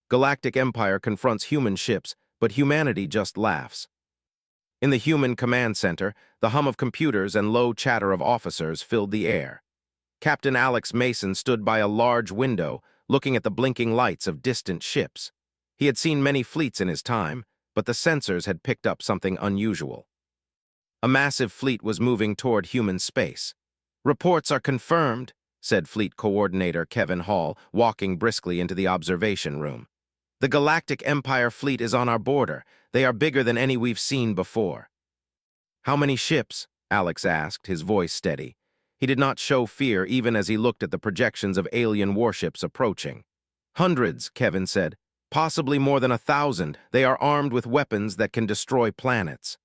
Galactic Empire confronts human ships, but humanity just laughs. In the human command center, the hum of computers and low chatter of officers filled the air. Captain Alex Mason stood by a large window, looking at the blinking lights of distant ships. He had seen many fleets in his time, but the sensors had picked up something unusual. A massive fleet was moving toward human space. "Reports are confirmed," said Fleet Coordinator Kevin Hall, walking briskly into the observation room. "The Galactic Empire fleet is on our border. They are bigger than any we've seen before." "How many ships?" Alex asked, his voice steady. He did not show fear even as he looked at the projections of alien warships approaching. "Hundreds," Kevin said. "Possibly more than 1,000. They are armed with weapons that can destroy planets."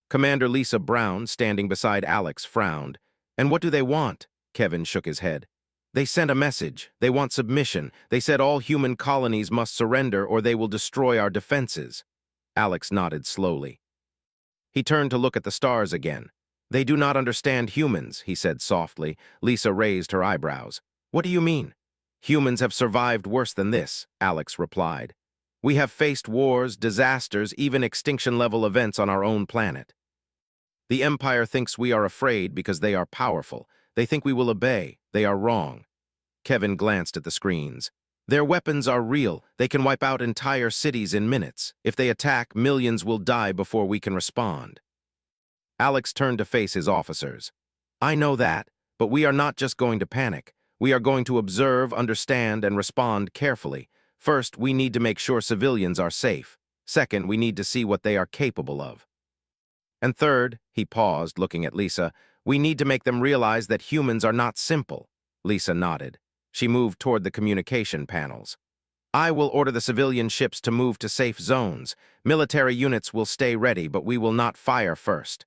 Commander Lisa Brown, standing beside Alex, frowned. "And what do they want?" Kevin shook his head. "They sent a message. They want submission. They said all human colonies must surrender or they will destroy our defenses." Alex nodded slowly. He turned to look at the stars again. "They do not understand humans," he said softly. Lisa raised her eyebrows. "What do you mean?" "Humans have survived worse than this," Alex replied. "We have faced wars, disasters, even extinction-level events on our own planet. The Empire thinks we are afraid because they are powerful. They think we will obey. They are wrong." Kevin glanced at the screens. "Their weapons are real. They can wipe out entire cities in minutes. If they attack, millions will die before we can respond." Alex turned to face his officers. "I know that, but we are not just going to panic. We are going to observe, understand, and respond carefully. First, we need to make sure civilians are safe. Second, we need to see what they are capable of. And third," he paused, looking at Lisa, "we need to make them realize that humans are not simple." Lisa nodded. She moved toward the communication panels. "I will order the civilian ships to move to safe zones. Military units will stay ready, but we will not fire first."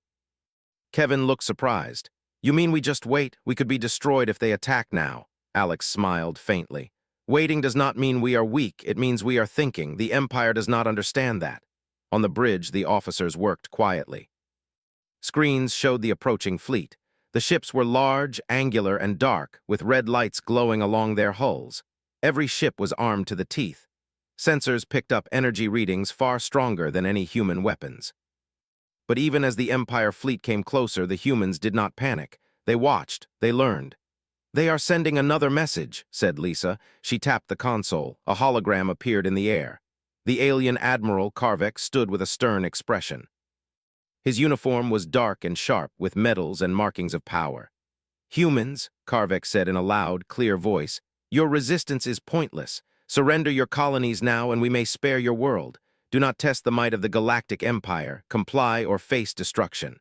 Kevin looked surprised. "You mean we just wait? We could be destroyed if they attack now." Alex smiled faintly. "Waiting does not mean we are weak. It means we are thinking. The Empire does not understand that." On the bridge, the officers worked quietly. Screens showed the approaching fleet. The ships were large, angular, and dark, with red lights glowing along their hulls. Every ship was armed to the teeth. Sensors picked up energy readings far stronger than any human weapons. But even as the Empire fleet came closer, the humans did not panic. They watched, they learned. "They are sending another message," said Lisa. She tapped the console. A hologram appeared in the air. The alien Admiral Karvik stood with a stern expression. His uniform was dark and sharp, with medals and markings of power. "Humans," Karvik said in a loud, clear voice, "your resistance is pointless. Surrender your colonies now and we may spare your world. Do not test the might of the Galactic Empire. Comply or face destruction."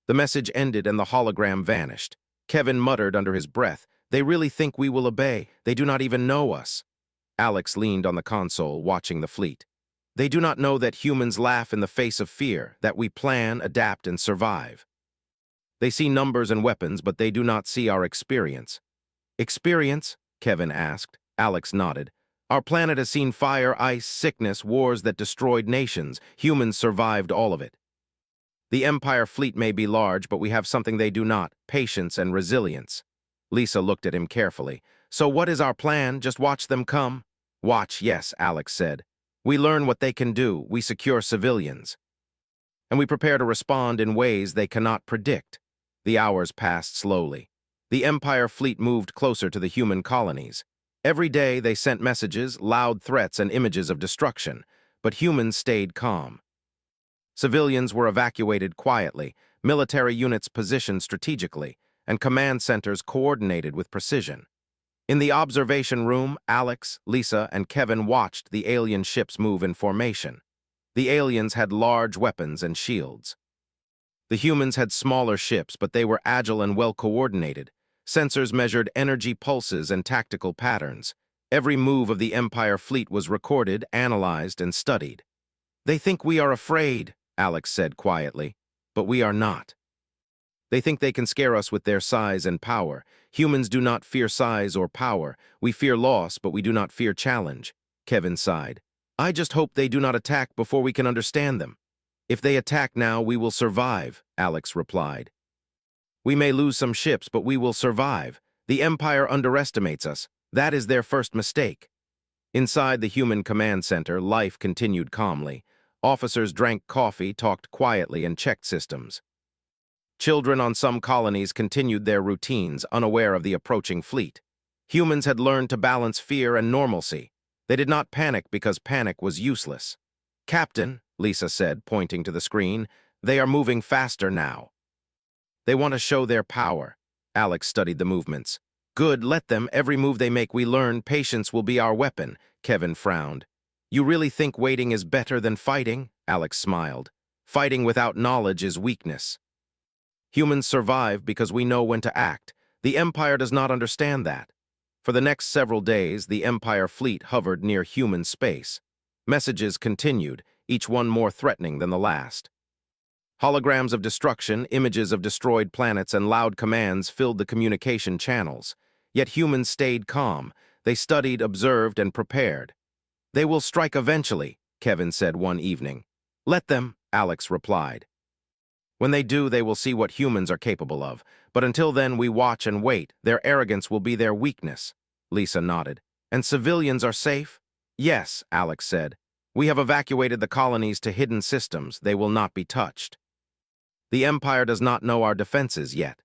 The message ended and the hologram vanished. Kevin muttered under his breath, "They really think we will obey. They do not even know us." Alex leaned on the console, watching the fleet. "They do not know that humans laugh in the face of fear, that we plan, adapt, and survive. They see numbers and weapons, but they do not see our experience." "Experience?" Kevin asked. Alex nodded. "Our planet has seen fire, ice, sickness, wars that destroyed nations. Humans survived all of it. The Empire fleet may be large, but we have something they do not: patience and resilience." Lisa looked at him carefully. "So what is our plan? Just watch them come?" "Watch, yes," Alex said. "We learn what they can do. We secure civilians. And we prepare to respond in ways they cannot predict." The hours passed slowly. The Empire fleet moved closer to the human colonies. Every day they sent messages, loud threats, and images of destruction, but humans stayed calm. Civilians were evacuated quietly, military units positioned strategically, and command centers coordinated with precision. In the observation room, Alex, Lisa, and Kevin watched the alien ships move in formation. The aliens had large weapons and shields. The humans had smaller ships, but they were agile and well-coordinated. Sensors measured energy pulses and tactical patterns. Every move of the Empire fleet was recorded, analyzed, and studied. "They think we are afraid," Alex said quietly, "but we are not. They think they can scare us with their size and power. Humans do not fear size or power. We fear loss, but we do not fear challenge." Kevin sighed. "I just hope they do not attack before we can understand them." "If they attack now, we will survive," Alex replied. "We may lose some ships, but we will survive. The Empire underestimates us. That is their first mistake." Inside the human command center, life continued calmly. Officers drank coffee, talked quietly, and checked systems. Children on some colonies continued their routines, unaware of the approaching fleet. Humans had learned to balance fear and normalcy. They did not panic because panic was useless. "Captain," Lisa said, pointing to the screen, "they are moving faster now. They want to show their power." Alex studied the movements. "Good, let them. Every move they make we learn. Patience will be our weapon." Kevin frowned. "You really think waiting is better than fighting?" Alex smiled. "Fighting without knowledge is weakness. Humans survive because we know when to act. The Empire does not understand that." For the next several days, the Empire fleet hovered near human space. Messages continued, each one more threatening than the last. Holograms of destruction, images of destroyed planets, and loud commands filled the communication channels. Yet humans stayed calm. They studied, observed, and prepared. "They will strike eventually," Kevin said one evening. "Let them," Alex replied. "When they do, they will see what humans are capable of. But until then, we watch and wait. Their arrogance will be their weakness." Lisa nodded. "And civilians are safe?" "Yes," Alex said. "We have evacuated the colonies to hidden systems. They will not be touched. The Empire does not know our defenses yet."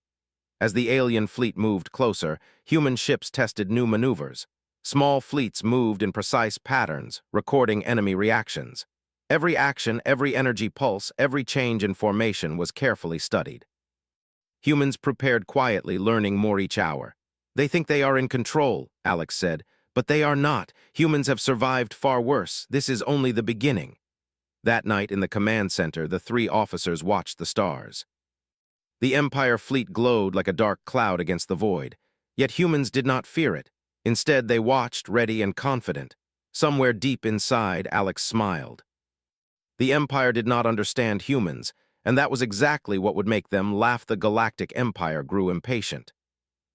As the alien fleet moved closer, human ships tested new maneuvers. Small fleets moved in precise patterns, recording enemy reactions. Every action, every energy pulse, every change in formation was carefully studied. Humans prepared quietly, learning more each hour. "They think they are in control," Alex said, "but they are not. Humans have survived far worse. This is only the beginning." That night in the command center, the three officers watched the stars. The Empire fleet glowed like a dark cloud against the void. Yet humans did not fear it. Instead, they watched, ready and confident. Somewhere deep inside, Alex smiled. The Empire did not understand humans, and that was exactly what would make them laugh. The Galactic Empire grew impatient.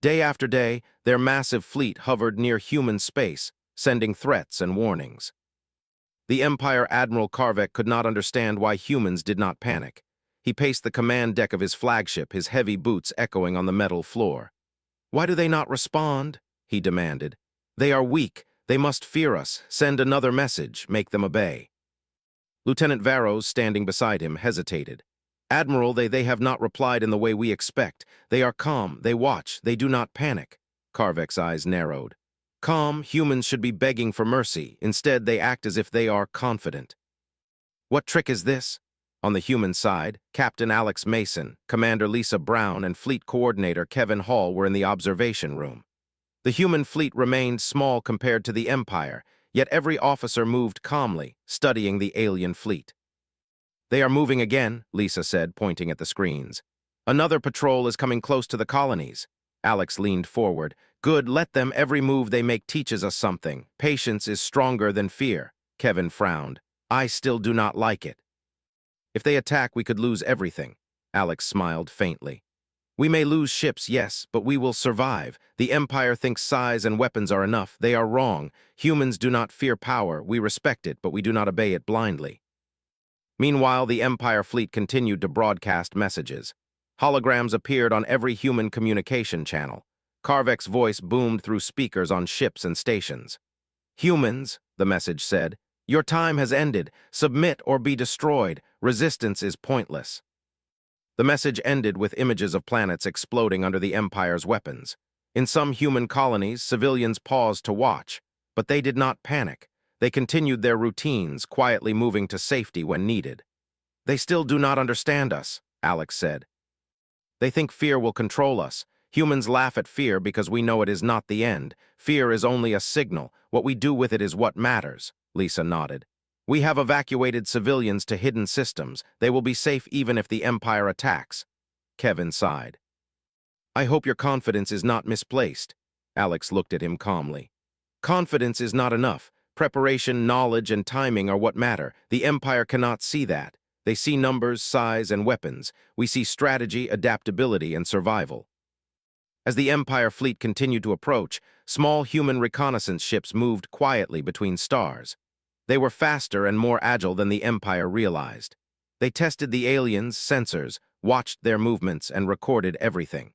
Day after day, their massive fleet hovered near human space, sending threats and warnings. The Empire Admiral Karvek could not understand why humans did not panic. He paced the command deck of his flagship, his heavy boots echoing on the metal floor. "Why do they not respond?" he demanded. "They are weak. They must fear us. Send another message. Make them obey." Lieutenant Varros, standing beside him, hesitated. "Admiral, they have not replied in the way we expect. They are calm. They watch. They do not panic." Karvek's eyes narrowed. "Calm, humans should be begging for mercy. Instead, they act as if they are confident." "What trick is this?" On the human side, Captain Alex Mason, Commander Lisa Brown, and Fleet Coordinator Kevin Hall were in the observation room. The human fleet remained small compared to the Empire, yet every officer moved calmly, studying the alien fleet. "They are moving again," Lisa said, pointing at the screens. "Another patrol is coming close to the colonies." Alex leaned forward. "Good, let them. Every move they make teaches us something. Patience is stronger than fear." Kevin frowned. "I still do not like it." "If they attack, we could lose everything." Alex smiled faintly. "We may lose ships, yes, but we will survive. The Empire thinks size and weapons are enough. They are wrong. Humans do not fear power. We respect it, but we do not obey it blindly." Meanwhile, the Empire fleet continued to broadcast messages. Holograms appeared on every human communication channel. Karvek's voice boomed through speakers on ships and stations. "Humans," the message said, "your time has ended. Submit or be destroyed. Resistance is pointless." The message ended with images of planets exploding under the Empire's weapons. In some human colonies, civilians paused to watch, but they did not panic. They continued their routines, quietly moving to safety when needed. "They still do not understand us," Alex said. "They think fear will control us. Humans laugh at fear because we know it is not the end. Fear is only a signal. What we do with it is what matters." Lisa nodded. "We have evacuated civilians to hidden systems. They will be safe even if the Empire attacks." Kevin sighed. "I hope your confidence is not misplaced." Alex looked at him calmly. "Confidence is not enough. Preparation, knowledge, and timing are what matter. The Empire cannot see that. They see numbers, size, and weapons. We see strategy, adaptability, and survival." As the Empire fleet continued to approach, small human reconnaissance ships moved quietly between stars. They were faster and more agile than the Empire realized. They tested the aliens' sensors, watched their movements, and recorded everything.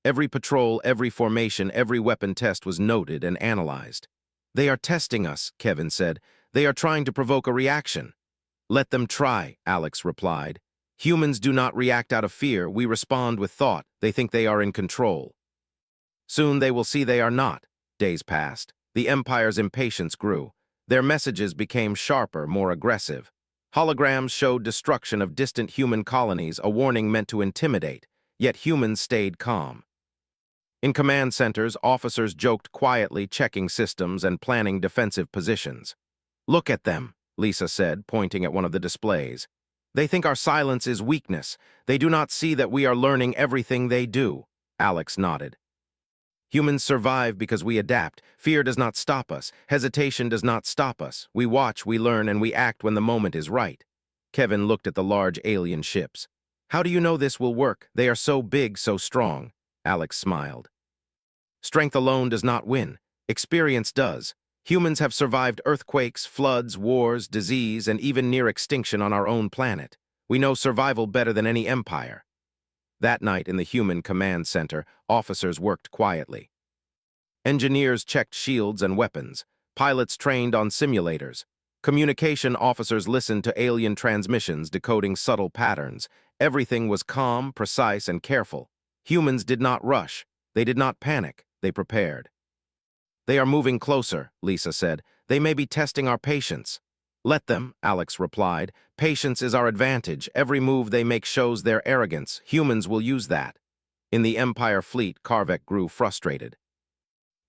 Every patrol, every formation, every weapon test was noted and analyzed. They are testing us, Kevin said. They are trying to provoke a reaction. Let them try, Alex replied. Humans do not react out of fear, we respond with thought. They think they are in control. Soon they will see they are not. Days passed. The Empire's impatience grew. Their messages became sharper, more aggressive. Holograms showed destruction of distant human colonies, a warning meant to intimidate, yet humans stayed calm. In command centers, officers joked quietly, checking systems and planning defensive positions. Look at them, Lisa said, pointing at one of the displays. They think our silence is weakness. They do not see that we are learning everything they do. Alex nodded. Humans survive because we adapt. Fear does not stop us. Hesitation does not stop us. We watch, we learn, and we act when the moment is right. Kevin looked at the large alien ships. How do you know this will work? They are so big, so strong. Alex smiled. Strength alone does not win. Experience does. Humans have survived earthquakes, floods, wars, disease, and even near extinction on our own planet. We know survival better than any empire. That night in the human command center, officers worked quietly. Engineers checked shields and weapons. Pilots trained on simulators. Communication officers listened to alien transmissions, decoding subtle patterns. Everything was calm, precise, and careful. Humans did not rush. They did not panic. They prepared. They are moving closer, Lisa said. They may be testing our patience. Let them, Alex replied. Patience is our advantage. Every move they make shows their arrogance. Humans will use that. In the Empire fleet, Karvek grew frustrated.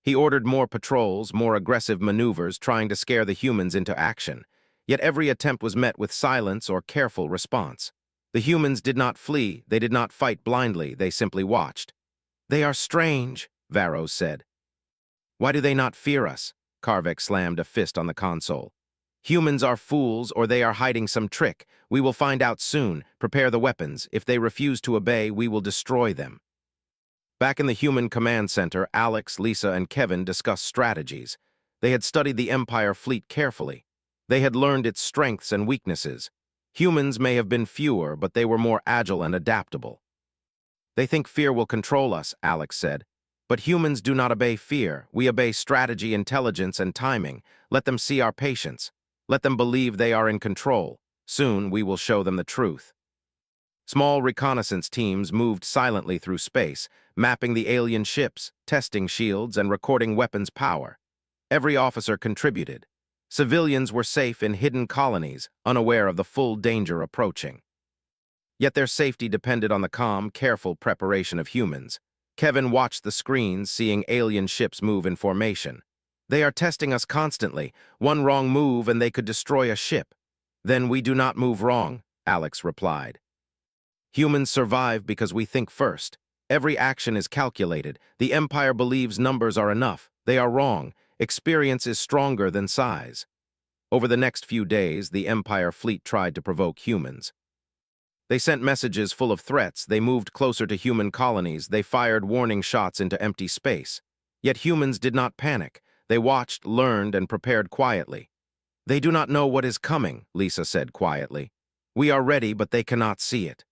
He ordered more patrols, more aggressive maneuvers, trying to scare the humans into action. Yet every attempt was met with silence or careful response. The humans did not flee. They did not fight blindly. They simply watched. They are strange, Varros said. Why do they not fear us? Karvek slammed a fist on the console. Humans are fools, or they are hiding some trick. We will find out soon. Prepare the weapons. If they refuse to obey, we will destroy them. Back in the human command center, Alex, Lisa, and Kevin discussed strategies. They had studied the Empire fleet carefully. They had learned its strengths and weaknesses. Humans may have been fewer, but they were more agile and adaptable. They think fear will control us, Alex said. But humans do not obey fear. We obey strategy, intelligence, and timing. Let them see our patience. Let them believe they are in control. Soon, we will show them the truth. Small reconnaissance teams moved silently through space, mapping the alien ships, testing shields, and recording weapons power. Every officer contributed. Civilians were safe in hidden colonies, unaware of the full danger approaching. Yet their safety depended on the calm, careful preparation of humans. Kevin watched the screens, seeing alien ships move in formation. They are testing us constantly. One wrong move and they could destroy a ship. Then we do not move wrong, Alex replied. Humans survive because we think first. Every action is calculated. The Empire believes numbers are enough. They are wrong. Experience is stronger than size. Over the next few days, the Empire fleet tried to provoke humans. They sent messages full of threats. They moved closer to human colonies. They fired warning shots into empty space. Yet humans did not panic. They watched, learned, and prepared quietly. They do not know what is coming, Lisa said quietly. We are ready, but they cannot see it.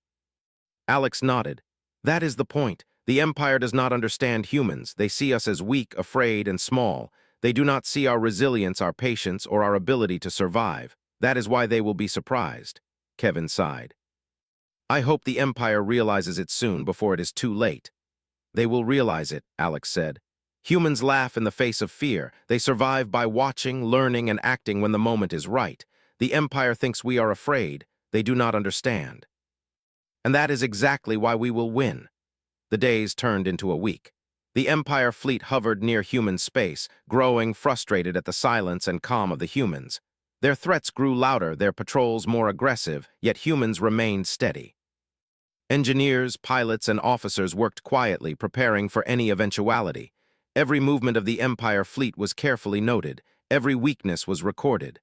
Alex nodded. That is the point. The Empire does not understand humans. They see us as weak, afraid, and small. They do not see our resilience, our patience, or our ability to survive. That is why they will be surprised. Kevin sighed. I hope the Empire realizes it soon, before it is too late. They will realize it, Alex said. Humans laugh in the face of fear. They survive by watching, learning, and acting when the moment is right. The Empire thinks we are afraid. They do not understand. And that is exactly why we will win. The days turned into a week. The Empire fleet hovered near human space, growing frustrated at the silence and calm of the humans. Their threats grew louder, their patrols more aggressive, yet humans remained steady. Engineers, pilots, and officers worked quietly, preparing for any eventuality. Every movement of the Empire fleet was carefully noted. Every weakness was recorded.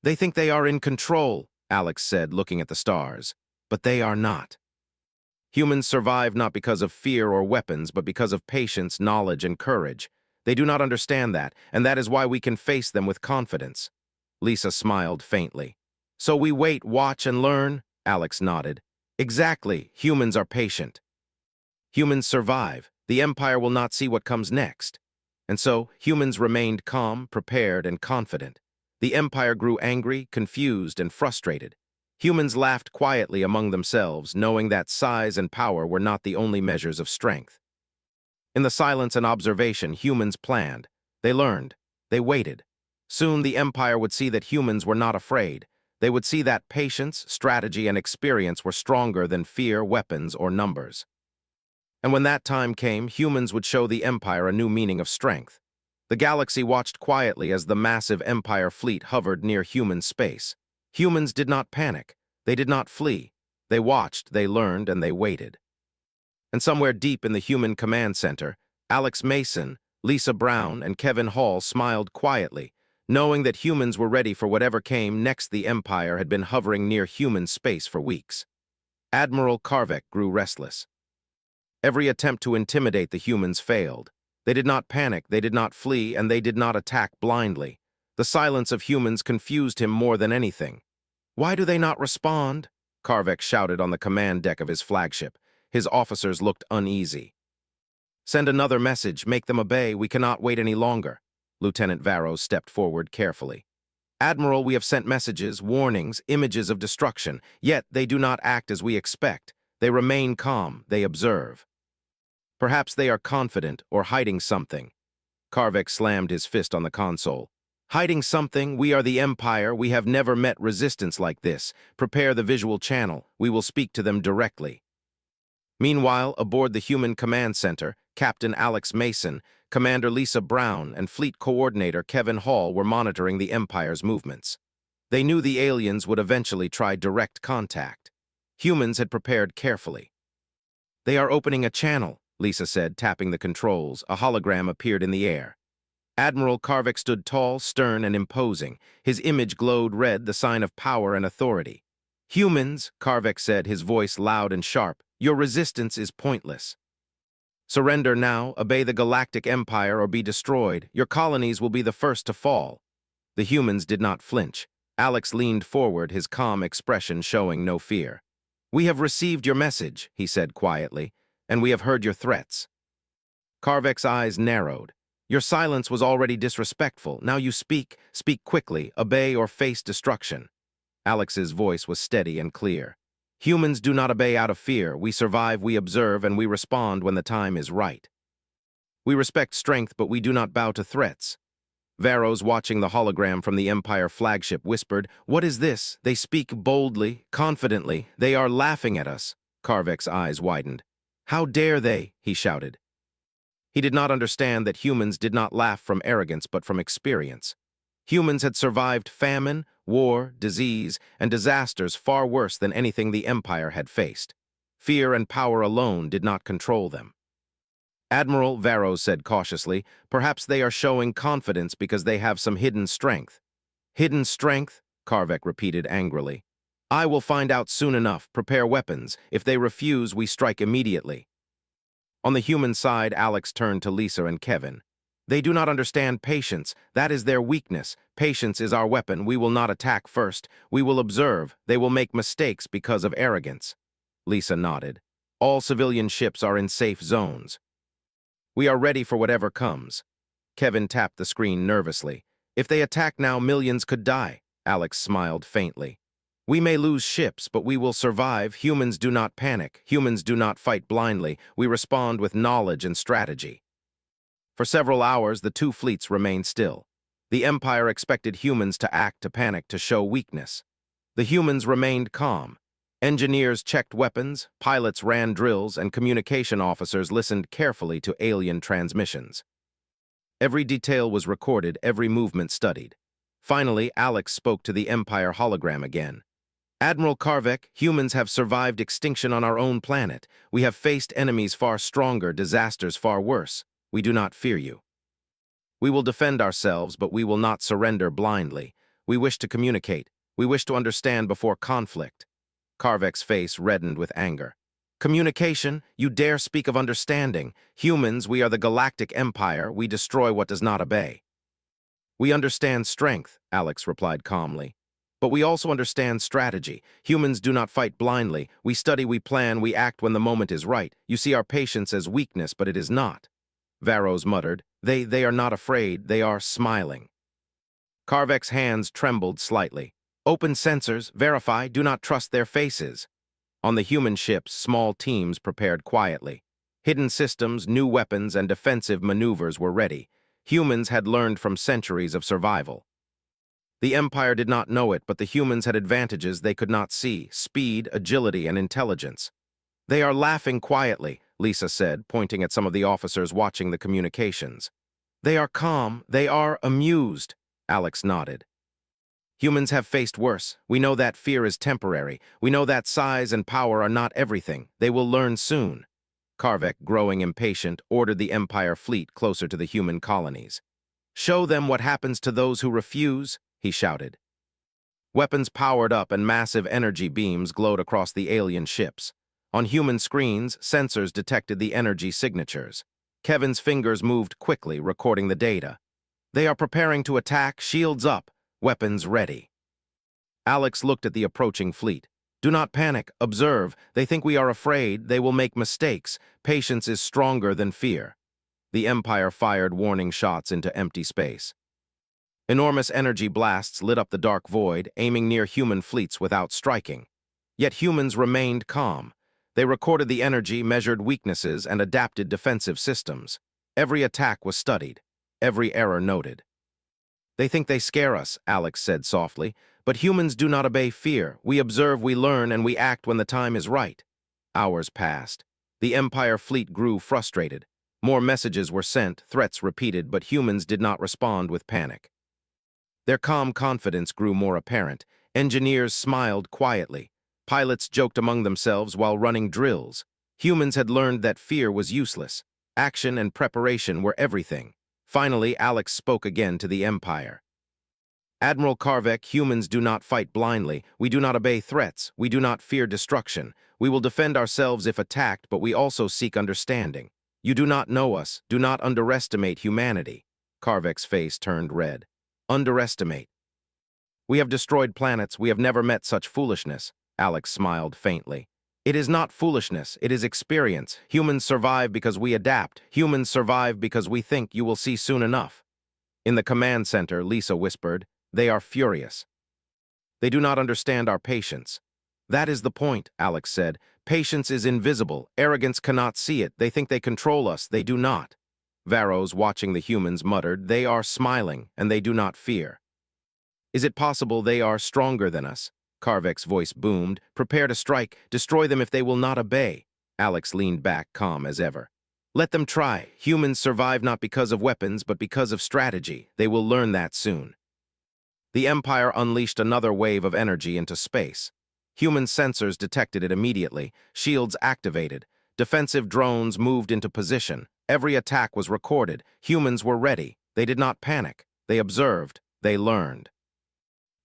They think they are in control, Alex said, looking at the stars. But they are not. Humans survive not because of fear or weapons, but because of patience, knowledge, and courage. They do not understand that, and that is why we can face them with confidence. Lisa smiled faintly. So we wait, watch, and learn? Alex nodded. Exactly. Humans are patient. Humans survive. The Empire will not see what comes next. And so, humans remained calm, prepared, and confident. The Empire grew angry, confused, and frustrated. Humans laughed quietly among themselves, knowing that size and power were not the only measures of strength. In the silence and observation, humans planned. They learned. They waited. Soon the Empire would see that humans were not afraid. They would see that patience, strategy, and experience were stronger than fear, weapons, or numbers. And when that time came, humans would show the Empire a new meaning of strength. The galaxy watched quietly as the massive Empire fleet hovered near human space. Humans did not panic. They did not flee. They watched, they learned, and they waited. And somewhere deep in the human command center, Alex Mason, Lisa Brown, and Kevin Hall smiled quietly, knowing that humans were ready for whatever came next. The Empire had been hovering near human space for weeks. Admiral Karvik grew restless. Every attempt to intimidate the humans failed. They did not panic, they did not flee, and they did not attack blindly. The silence of humans confused him more than anything. "Why do they not respond?" Karvik shouted on the command deck of his flagship. His officers looked uneasy. "Send another message, make them obey, we cannot wait any longer." Lieutenant Varros stepped forward carefully. "Admiral, we have sent messages, warnings, images of destruction, yet they do not act as we expect. They remain calm, they observe. Perhaps they are confident or hiding something." Karvik slammed his fist on the console. "Hiding something? We are the Empire. We have never met resistance like this. Prepare the visual channel. We will speak to them directly." Meanwhile, aboard the Human Command Center, Captain Alex Mason, Commander Lisa Brown, and Fleet Coordinator Kevin Hall were monitoring the Empire's movements. They knew the aliens would eventually try direct contact. Humans had prepared carefully. "They are opening a channel," Lisa said, tapping the controls. A hologram appeared in the air. Admiral Karvik stood tall, stern, and imposing. His image glowed red, the sign of power and authority. "Humans," Karvik said, his voice loud and sharp, "your resistance is pointless. Surrender now, obey the Galactic Empire, or be destroyed. Your colonies will be the first to fall." The humans did not flinch. Alex leaned forward, his calm expression showing no fear. "We have received your message," he said quietly, "and we have heard your threats." Karvik's eyes narrowed. "Your silence was already disrespectful. Now you speak quickly, obey or face destruction." Alex's voice was steady and clear. "Humans do not obey out of fear. We survive, we observe, and we respond when the time is right. We respect strength, but we do not bow to threats." Varros, watching the hologram from the Empire flagship, whispered, "What is this? They speak boldly, confidently. They are laughing at us." Karvik's eyes widened. "How dare they?" he shouted. He did not understand that humans did not laugh from arrogance but from experience. Humans had survived famine, war, disease, and disasters far worse than anything the Empire had faced. Fear and power alone did not control them. "Admiral," Varros said cautiously, "perhaps they are showing confidence because they have some hidden strength." "Hidden strength?" Karvik repeated angrily. "I will find out soon enough. Prepare weapons. If they refuse, we strike immediately." On the human side, Alex turned to Lisa and Kevin. "They do not understand patience. That is their weakness. Patience is our weapon. We will not attack first. We will observe. They will make mistakes because of arrogance." Lisa nodded. "All civilian ships are in safe zones. We are ready for whatever comes." Kevin tapped the screen nervously. "If they attack now, millions could die." Alex smiled faintly. "We may lose ships, but we will survive. Humans do not panic. Humans do not fight blindly. We respond with knowledge and strategy." For several hours, the two fleets remained still. The Empire expected humans to act, to panic, to show weakness. The humans remained calm. Engineers checked weapons, pilots ran drills, and communication officers listened carefully to alien transmissions. Every detail was recorded, every movement studied. Finally, Alex spoke to the Empire hologram again. "Admiral Karvik, humans have survived extinction on our own planet. We have faced enemies far stronger, disasters far worse. We do not fear you. We will defend ourselves, but we will not surrender blindly. We wish to communicate. We wish to understand before conflict." Karvik's face reddened with anger. "Communication? You dare speak of understanding? Humans, we are the Galactic Empire. We destroy what does not obey." "We understand strength," Alex replied calmly. "But we also understand strategy. Humans do not fight blindly. We study, we plan, we act when the moment is right. You see our patience as weakness, but it is not." Varros muttered, They are not afraid, they are smiling. Karvek's hands trembled slightly. Open sensors, verify, do not trust their faces. On the human ships, small teams prepared quietly. Hidden systems, new weapons, and defensive maneuvers were ready. Humans had learned from centuries of survival. The Empire did not know it, but the humans had advantages they could not see: speed, agility, and intelligence. They are laughing quietly, Lisa said, pointing at some of the officers watching the communications. They are calm, they are amused, Alex nodded. Humans have faced worse. We know that fear is temporary. We know that size and power are not everything. They will learn soon. Karvek, growing impatient, ordered the Empire fleet closer to the human colonies. Show them what happens to those who refuse, he shouted. Weapons powered up and massive energy beams glowed across the alien ships. On human screens, sensors detected the energy signatures. Kevin's fingers moved quickly, recording the data. They are preparing to attack, shields up, weapons ready. Alex looked at the approaching fleet. Do not panic, observe. They think we are afraid, they will make mistakes. Patience is stronger than fear. The Empire fired warning shots into empty space. Enormous energy blasts lit up the dark void, aiming near human fleets without striking. Yet humans remained calm. They recorded the energy, measured weaknesses, and adapted defensive systems. Every attack was studied, every error noted. They think they scare us, Alex said softly, but humans do not obey fear. We observe, we learn, and we act when the time is right. Hours passed. The Empire fleet grew frustrated. More messages were sent, threats repeated, but humans did not respond with panic. Their calm confidence grew more apparent. Engineers smiled quietly. Pilots joked among themselves while running drills. Humans had learned that fear was useless. Action and preparation were everything. Finally, Alex spoke again to the Empire. Admiral Karvek, humans do not fight blindly. We do not obey threats. We do not fear destruction. We will defend ourselves if attacked, but we also seek understanding. You do not know us. Do not underestimate humanity. Karvek's face turned red. Underestimate. We have destroyed planets. We have never met such foolishness. Alex smiled faintly. It is not foolishness, it is experience. Humans survive because we adapt. Humans survive because we think. You will see soon enough. In the command center, Lisa whispered, they are furious. They do not understand our patience. That is the point, Alex said. Patience is invisible. Arrogance cannot see it. They think they control us. They do not. Varos, watching the humans, muttered, they are smiling, and they do not fear. Is it possible they are stronger than us? Karvek's voice boomed. Prepare to strike. Destroy them if they will not obey. Alex leaned back, calm as ever. Let them try. Humans survive not because of weapons, but because of strategy. They will learn that soon. The Empire unleashed another wave of energy into space. Human sensors detected it immediately. Shields activated. Defensive drones moved into position. Every attack was recorded. Humans were ready. They did not panic. They observed. They learned.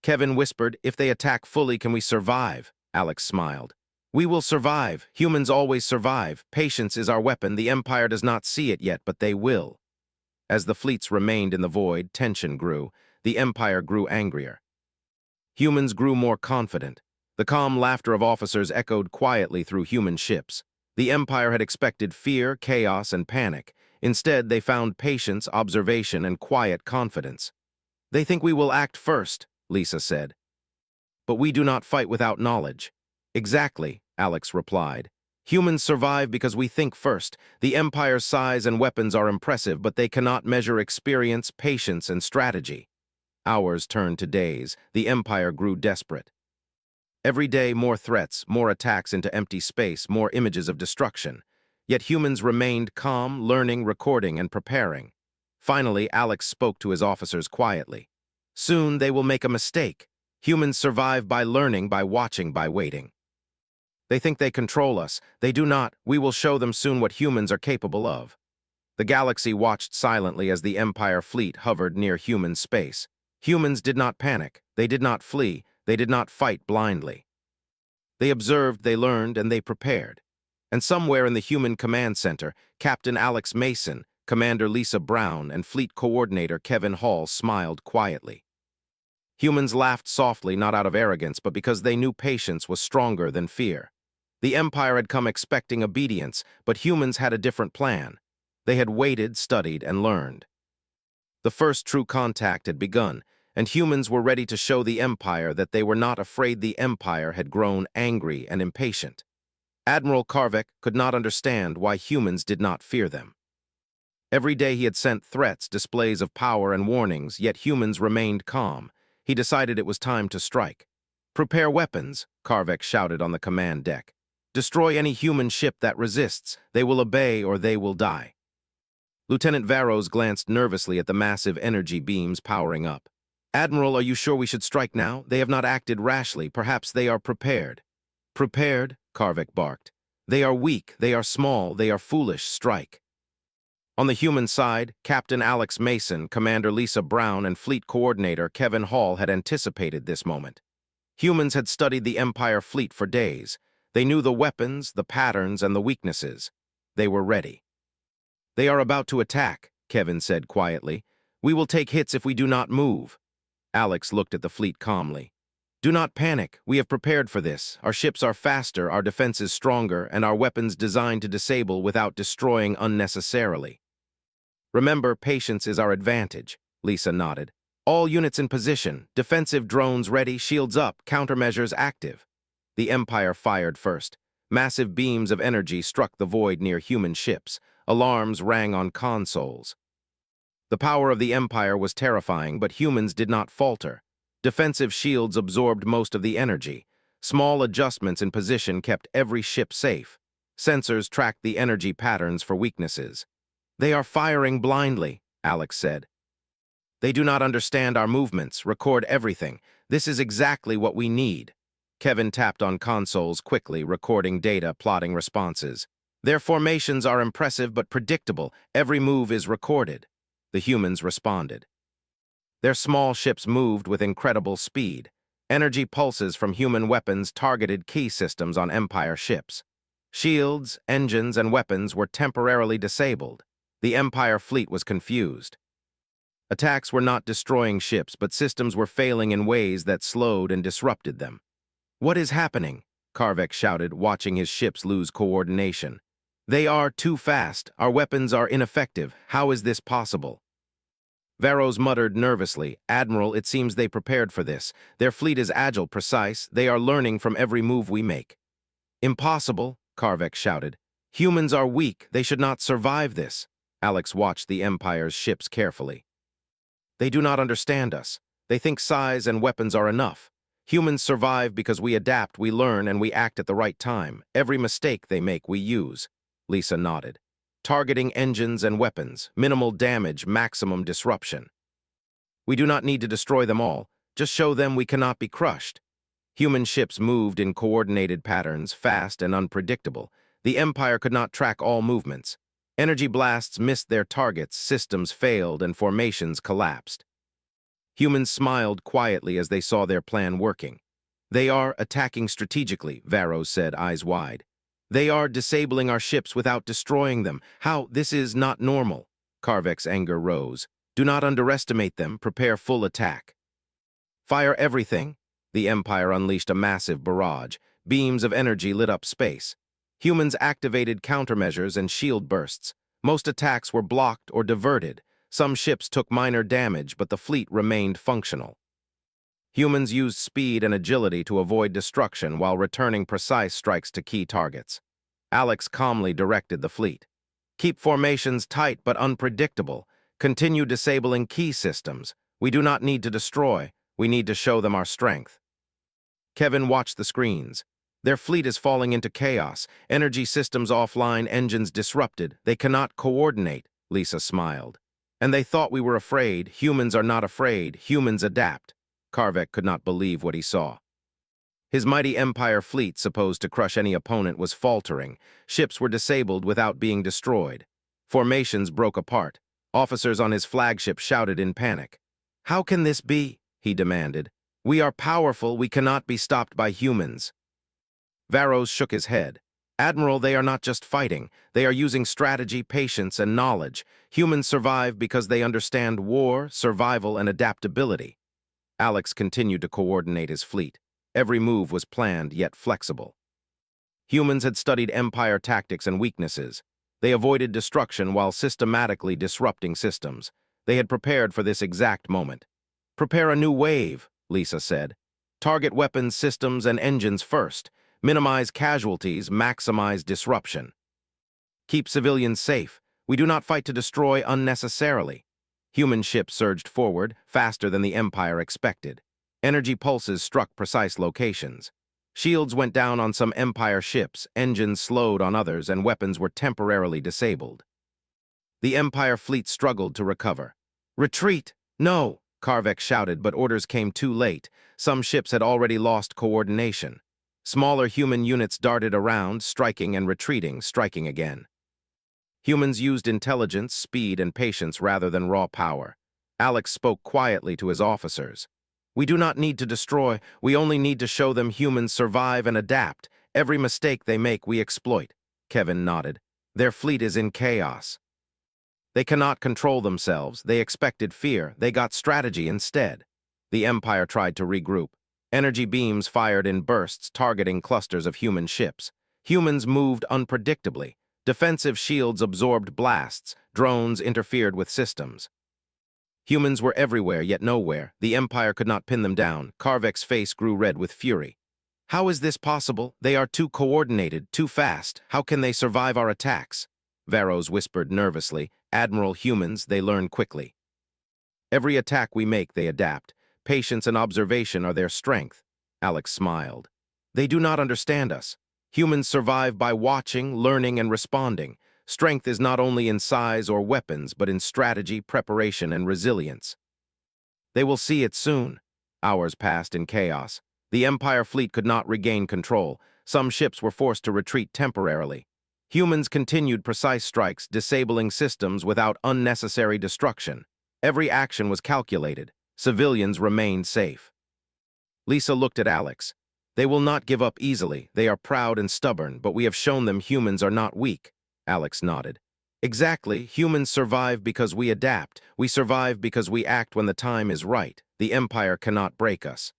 Kevin whispered, if they attack fully, can we survive? Alex smiled. We will survive. Humans always survive. Patience is our weapon. The Empire does not see it yet, but they will. As the fleets remained in the void, tension grew. The Empire grew angrier. Humans grew more confident. The calm laughter of officers echoed quietly through human ships. The Empire had expected fear, chaos, and panic. Instead, they found patience, observation, and quiet confidence. They think we will act first, Lisa said. But we do not fight without knowledge. Exactly, Alex replied. Humans survive because we think first. The Empire's size and weapons are impressive, but they cannot measure experience, patience, and strategy. Hours turned to days. The Empire grew desperate. Every day, more threats, more attacks into empty space, more images of destruction. Yet humans remained calm, learning, recording, and preparing. Finally, Alex spoke to his officers quietly. Soon they will make a mistake. Humans survive by learning, by watching, by waiting. They think they control us. They do not. We will show them soon what humans are capable of. The galaxy watched silently as the Empire fleet hovered near human space. Humans did not panic. They did not flee. They did not fight blindly. They observed, they learned, and they prepared. And somewhere in the human command center, Captain Alex Mason, Commander Lisa Brown, and Fleet Coordinator Kevin Hall smiled quietly. Humans laughed softly, not out of arrogance, but because they knew patience was stronger than fear. The Empire had come expecting obedience, but humans had a different plan. They had waited, studied, and learned. The first true contact had begun, and humans were ready to show the Empire that they were not afraid. The Empire had grown angry and impatient. Admiral Karvik could not understand why humans did not fear them. Every day he had sent threats, displays of power, and warnings, yet humans remained calm. He decided it was time to strike. "Prepare weapons," Karvik shouted on the command deck. "Destroy any human ship that resists. They will obey or they will die." Lieutenant Varos glanced nervously at the massive energy beams powering up. "Admiral, are you sure we should strike now? They have not acted rashly. Perhaps they are prepared." "Prepared?" Karvik barked. "They are weak, they are small, they are foolish. Strike." On the human side, Captain Alex Mason, Commander Lisa Brown, and Fleet Coordinator Kevin Hall had anticipated this moment. Humans had studied the Empire fleet for days. They knew the weapons, the patterns, and the weaknesses. They were ready. "They are about to attack," Kevin said quietly. "We will take hits if we do not move." Alex looked at the fleet calmly. "Do not panic. We have prepared for this. Our ships are faster, our defenses stronger, and our weapons designed to disable without destroying unnecessarily." "Remember, patience is our advantage," Lisa nodded. "All units in position, defensive drones ready, shields up, countermeasures active." The Empire fired first. Massive beams of energy struck the void near human ships. Alarms rang on consoles. The power of the Empire was terrifying, but humans did not falter. Defensive shields absorbed most of the energy. Small adjustments in position kept every ship safe. Sensors tracked the energy patterns for weaknesses. "They are firing blindly," Alex said. "They do not understand our movements. Record everything. This is exactly what we need." Kevin tapped on consoles quickly, recording data, plotting responses. "Their formations are impressive but predictable. Every move is recorded." The humans responded. Their small ships moved with incredible speed. Energy pulses from human weapons targeted key systems on Empire ships. Shields, engines, and weapons were temporarily disabled. The Empire fleet was confused. Attacks were not destroying ships, but systems were failing in ways that slowed and disrupted them. "What is happening?" Karvik shouted, watching his ships lose coordination. "They are too fast. Our weapons are ineffective. How is this possible?" Varos muttered nervously. "Admiral, it seems they prepared for this. Their fleet is agile, precise. They are learning from every move we make." "Impossible," Karvik shouted. "Humans are weak. They should not survive this." Alex watched the Empire's ships carefully. "They do not understand us. They think size and weapons are enough. Humans survive because we adapt, we learn, and we act at the right time. Every mistake they make, we use." Lisa nodded. "Targeting engines and weapons, minimal damage, maximum disruption. We do not need to destroy them all, just show them we cannot be crushed." Human ships moved in coordinated patterns, fast and unpredictable. The Empire could not track all movements. Energy blasts missed their targets, systems failed, and formations collapsed. Humans smiled quietly as they saw their plan working. "They are attacking strategically," Varos said, eyes wide. "They are disabling our ships without destroying them. How? This is not normal." Karvik's anger rose. "Do not underestimate them. Prepare full attack." "Fire everything." The Empire unleashed a massive barrage. Beams of energy lit up space. Humans activated countermeasures and shield bursts. Most attacks were blocked or diverted. Some ships took minor damage, but the fleet remained functional. Humans used speed and agility to avoid destruction while returning precise strikes to key targets. Alex calmly directed the fleet. "Keep formations tight but unpredictable. Continue disabling key systems. We do not need to destroy. We need to show them our strength." Kevin watched the screens. "Their fleet is falling into chaos. Energy systems offline, engines disrupted. They cannot coordinate," Lisa smiled. "And they thought we were afraid. Humans are not afraid. Humans adapt." Karvik could not believe what he saw. His mighty Empire fleet, supposed to crush any opponent, was faltering. Ships were disabled without being destroyed. Formations broke apart. Officers on his flagship shouted in panic. "How can this be?" he demanded. "We are powerful. We cannot be stopped by humans." Varos shook his head. "Admiral, they are not just fighting. They are using strategy, patience, and knowledge. Humans survive because they understand war, survival, and adaptability." Alex continued to coordinate his fleet. Every move was planned yet flexible. Humans had studied Empire tactics and weaknesses. They avoided destruction while systematically disrupting systems. They had prepared for this exact moment. "Prepare a new wave," Lisa said. "Target weapons, systems, and engines first. Minimize casualties, maximize disruption. Keep civilians safe. We do not fight to destroy unnecessarily." Human ships surged forward, faster than the Empire expected. Energy pulses struck precise locations. Shields went down on some Empire ships, engines slowed on others, and weapons were temporarily disabled. The Empire fleet struggled to recover. "Retreat! No!" Karvek shouted, but orders came too late. Some ships had already lost coordination. Smaller human units darted around, striking and retreating, striking again. Humans used intelligence, speed, and patience rather than raw power. Alex spoke quietly to his officers. "We do not need to destroy, we only need to show them humans survive and adapt. Every mistake they make, we exploit." Kevin nodded. "Their fleet is in chaos. They cannot control themselves. They expected fear. They got strategy instead." The Empire tried to regroup. Energy beams fired in bursts, targeting clusters of human ships. Humans moved unpredictably. Defensive shields absorbed blasts. Drones interfered with systems. Humans were everywhere, yet nowhere. The Empire could not pin them down. Karvek's face grew red with fury. "How is this possible? They are too coordinated, too fast. How can they survive our attacks?" Varos whispered nervously. "Admiral, humans, they learn quickly. Every attack we make, they adapt. Patience and observation are their strength." Alex smiled. "They do not understand us. Humans survive by watching, learning, and responding. Strength is not only in size or weapons, but in strategy, preparation, and resilience. They will see it soon." Hours passed in chaos. The Empire fleet could not regain control. Some ships were forced to retreat temporarily. Humans continued precise strikes, disabling systems without unnecessary destruction. Every action was calculated. Civilians remained safe. Lisa looked at Alex. "They will not give up easily. They are proud and stubborn, but we have shown them humans are not weak." Alex nodded. "Exactly. Humans survive because we adapt. We survive because we act when the time is right. The Empire cannot break us.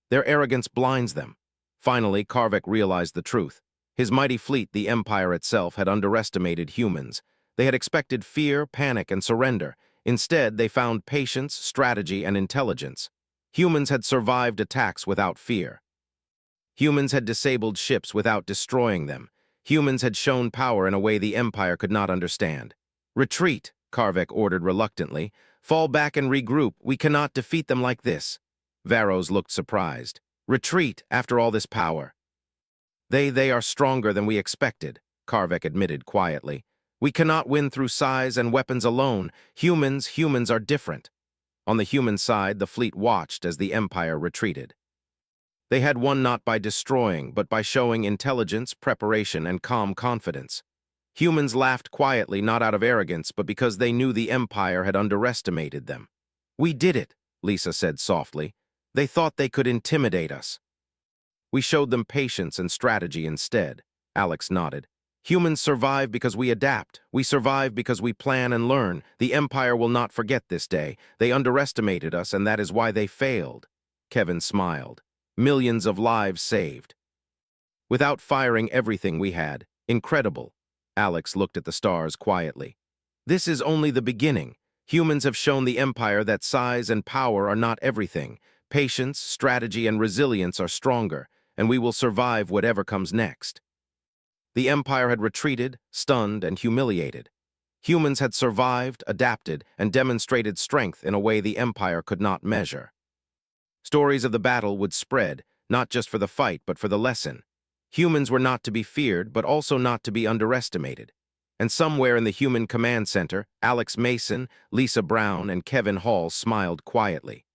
Their arrogance blinds them." Finally, Karvek realized the truth. His mighty fleet, the Empire itself, had underestimated humans. They had expected fear, panic, and surrender. Instead, they found patience, strategy, and intelligence. Humans had survived attacks without fear. Humans had disabled ships without destroying them. Humans had shown power in a way the Empire could not understand. "Retreat," Karvek ordered reluctantly. "Fall back and regroup. We cannot defeat them like this." Varos looked surprised. "Retreat after all this power." They are stronger than we expected," Karvek admitted quietly. "We cannot win through size and weapons alone. Humans are different." On the human side, the fleet watched as the Empire retreated. They had won not by destroying, but by showing intelligence, preparation, and calm confidence. Humans laughed quietly, not out of arrogance, but because they knew the Empire had underestimated them. "We did it," Lisa said softly. "They thought they could intimidate us. We showed them patience and strategy instead." Alex nodded. "Humans survive because we adapt. We survive because we plan and learn. The Empire will not forget this day. They underestimated us, and that is why they failed." Kevin smiled. "Millions of lives saved. Without firing everything we had. Incredible." Alex looked at the stars quietly. "This is only the beginning. Humans have shown the Empire that size and power are not everything. Patience, strategy, and resilience are stronger, and we will survive whatever comes next." The Empire had retreated, stunned, and humiliated. Humans had survived, adapted, and demonstrated strength in a way the Empire could not measure. Stories of the battle would spread, not just for the fight, but for the lesson. Humans were not to be feared, but also not to be underestimated. And somewhere in the human command center, Alex Mason, Lisa Brown, and Kevin Hall smiled quietly.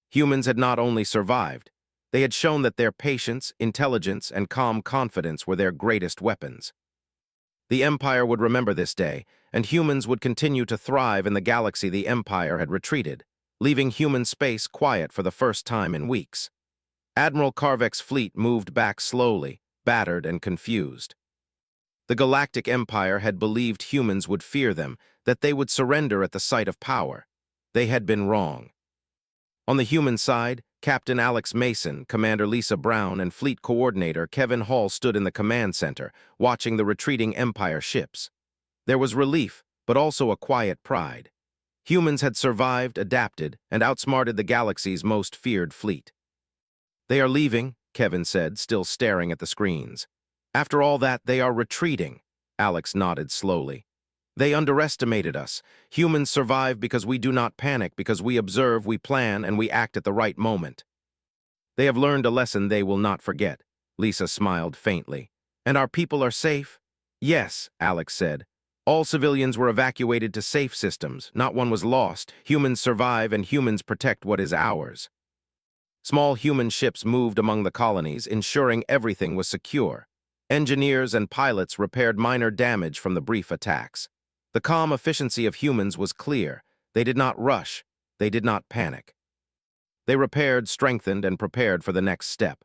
Humans had not only survived, they had shown that their patience, intelligence, and calm confidence were their greatest weapons. The Empire would remember this day, and humans would continue to thrive in the galaxy the Empire had retreated, leaving human space quiet for the first time in weeks. Admiral Karvek's fleet moved back slowly, battered and confused. The Galactic Empire had believed humans would fear them, that they would surrender at the sight of power. They had been wrong. On the human side, Captain Alex Mason, Commander Lisa Brown, and Fleet Coordinator Kevin Hall stood in the command center, watching the retreating Empire ships. There was relief, but also a quiet pride. Humans had survived, adapted, and outsmarted the galaxy's most feared fleet. They are leaving, Kevin said, still staring at the screens. After all that, they are retreating. Alex nodded slowly. They underestimated us. Humans survive because we do not panic, because we observe, we plan, and we act at the right moment. They have learned a lesson they will not forget. Lisa smiled faintly. And our people are safe? Yes, Alex said. All civilians were evacuated to safe systems. Not one was lost. Humans survive and humans protect what is ours. Small human ships moved among the colonies, ensuring everything was secure. Engineers and pilots repaired minor damage from the brief attacks. The calm efficiency of humans was clear. They did not rush. They did not panic. They repaired, strengthened, and prepared for the next step.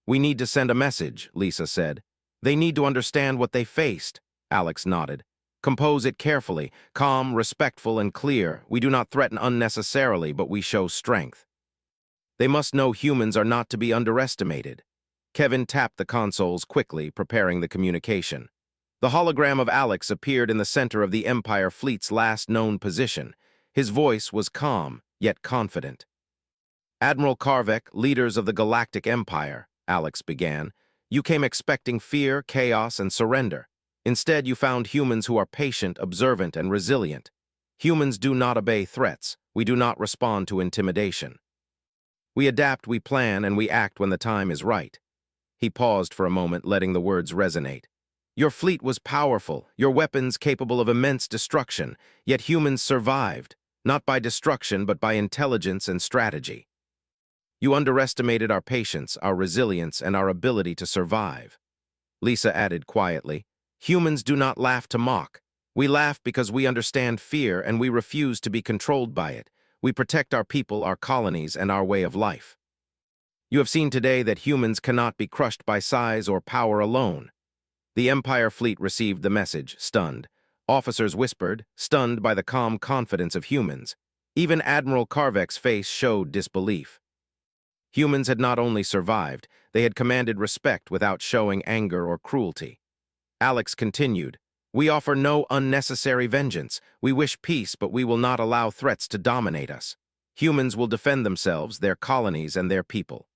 We need to send a message, Lisa said. They need to understand what they faced. Alex nodded. Compose it carefully, calm, respectful, and clear. We do not threaten unnecessarily, but we show strength. They must know humans are not to be underestimated. Kevin tapped the consoles quickly, preparing the communication. The hologram of Alex appeared in the center of the Empire fleet's last known position. His voice was calm, yet confident. Admiral Karvek, leaders of the Galactic Empire, Alex began. You came expecting fear, chaos, and surrender. Instead, you found humans who are patient, observant, and resilient. Humans do not obey threats. We do not respond to intimidation. We adapt, we plan, and we act when the time is right. He paused for a moment, letting the words resonate. Your fleet was powerful, your weapons capable of immense destruction, yet humans survived, not by destruction but by intelligence and strategy. You underestimated our patience, our resilience, and our ability to survive. Lisa added quietly, humans do not laugh to mock. We laugh because we understand fear and we refuse to be controlled by it. We protect our people, our colonies, and our way of life. You have seen today that humans cannot be crushed by size or power alone. The Empire fleet received the message, stunned. Officers whispered, stunned by the calm confidence of humans. Even Admiral Karvek's face showed disbelief. Humans had not only survived, they had commanded respect without showing anger or cruelty. Alex continued, we offer no unnecessary vengeance. We wish peace, but we will not allow threats to dominate us. Humans will defend themselves, their colonies, and their people.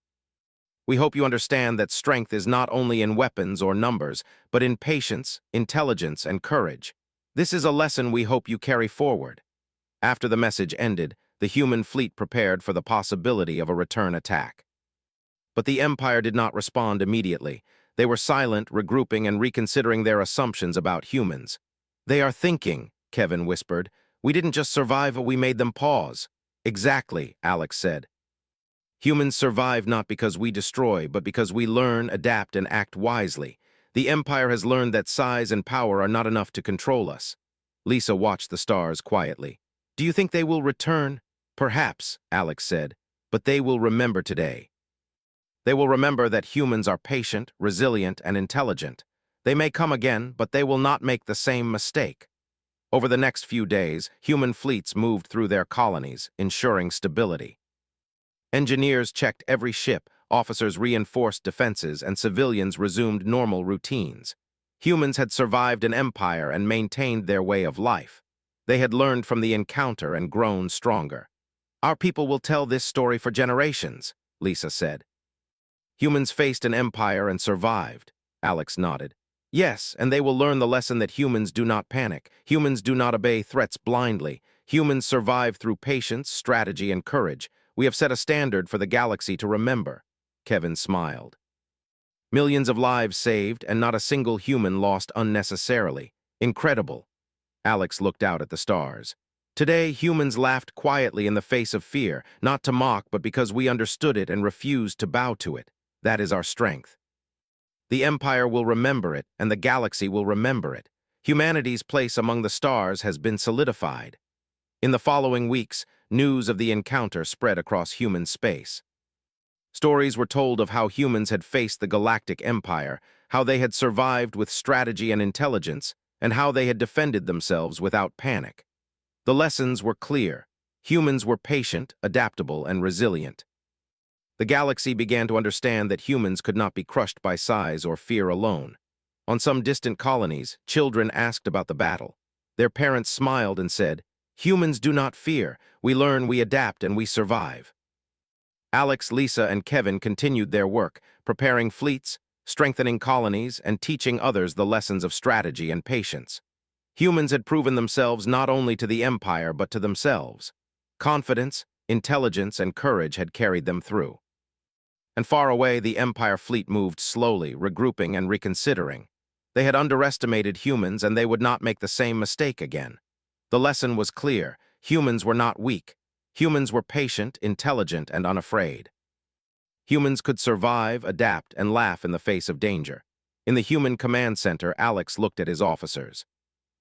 We hope you understand that strength is not only in weapons or numbers, but in patience, intelligence, and courage. This is a lesson we hope you carry forward. After the message ended, the human fleet prepared for the possibility of a return attack. But the Empire did not respond immediately. They were silent, regrouping and reconsidering their assumptions about humans. They are thinking, Kevin whispered. We didn't just survive, we made them pause. Exactly, Alex said. Humans survive not because we destroy, but because we learn, adapt, and act wisely. The Empire has learned that size and power are not enough to control us. Lisa watched the stars quietly. Do you think they will return? Perhaps, Alex said, but they will remember today. They will remember that humans are patient, resilient, and intelligent. They may come again, but they will not make the same mistake. Over the next few days, human fleets moved through their colonies, ensuring stability. Engineers checked every ship, officers reinforced defenses, and civilians resumed normal routines. Humans had survived an empire and maintained their way of life. They had learned from the encounter and grown stronger. Our people will tell this story for generations, Lisa said. Humans faced an empire and survived, Alex nodded. Yes, and they will learn the lesson that humans do not panic. Humans do not obey threats blindly. Humans survive through patience, strategy, and courage. We have set a standard for the galaxy to remember. Kevin smiled. Millions of lives saved, and not a single human lost unnecessarily. Incredible. Alex looked out at the stars. Today, humans laughed quietly in the face of fear, not to mock, but because we understood it and refused to bow to it. That is our strength. The Empire will remember it, and the galaxy will remember it. Humanity's place among the stars has been solidified. In the following weeks, news of the encounter spread across human space. Stories were told of how humans had faced the Galactic Empire, how they had survived with strategy and intelligence, and how they had defended themselves without panic. The lessons were clear. Humans were patient, adaptable, and resilient. The galaxy began to understand that humans could not be crushed by size or fear alone. On some distant colonies, children asked about the battle. Their parents smiled and said, Humans do not fear. We learn, we adapt, and we survive. Alex, Lisa, and Kevin continued their work, preparing fleets, strengthening colonies, and teaching others the lessons of strategy and patience. Humans had proven themselves not only to the Empire but to themselves. Confidence, intelligence, and courage had carried them through. And far away, the Empire fleet moved slowly, regrouping and reconsidering. They had underestimated humans, and they would not make the same mistake again. The lesson was clear. Humans were not weak. Humans were patient, intelligent, and unafraid. Humans could survive, adapt, and laugh in the face of danger. In the Human Command Center, Alex looked at his officers.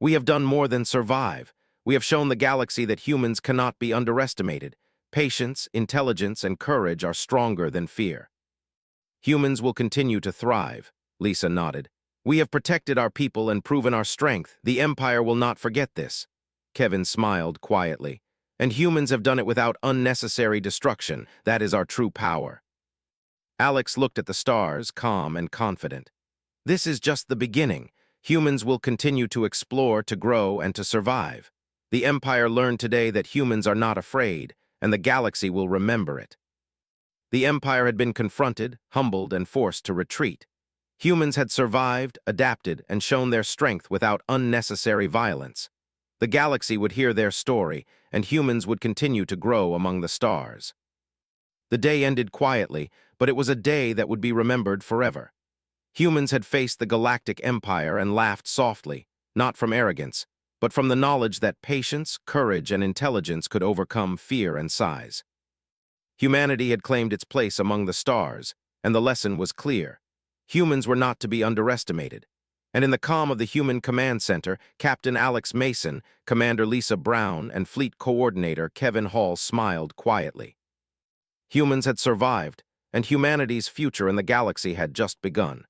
"We have done more than survive. We have shown the galaxy that humans cannot be underestimated. Patience, intelligence, and courage are stronger than fear." "Humans will continue to thrive," Lisa nodded. "We have protected our people and proven our strength. The Empire will not forget this." Kevin smiled quietly. "And humans have done it without unnecessary destruction. That is our true power." Alex looked at the stars, calm and confident. "This is just the beginning. Humans will continue to explore, to grow, and to survive. The Empire learned today that humans are not afraid, and the galaxy will remember it." The Empire had been confronted, humbled, and forced to retreat. Humans had survived, adapted, and shown their strength without unnecessary violence. The galaxy would hear their story, and humans would continue to grow among the stars. The day ended quietly, but it was a day that would be remembered forever. Humans had faced the Galactic Empire and laughed softly, not from arrogance, but from the knowledge that patience, courage, and intelligence could overcome fear and size. Humanity had claimed its place among the stars, and the lesson was clear. Humans were not to be underestimated. And in the calm of the Human Command Center, Captain Alex Mason, Commander Lisa Brown, and Fleet Coordinator Kevin Hall smiled quietly. Humans had survived, and humanity's future in the galaxy had just begun.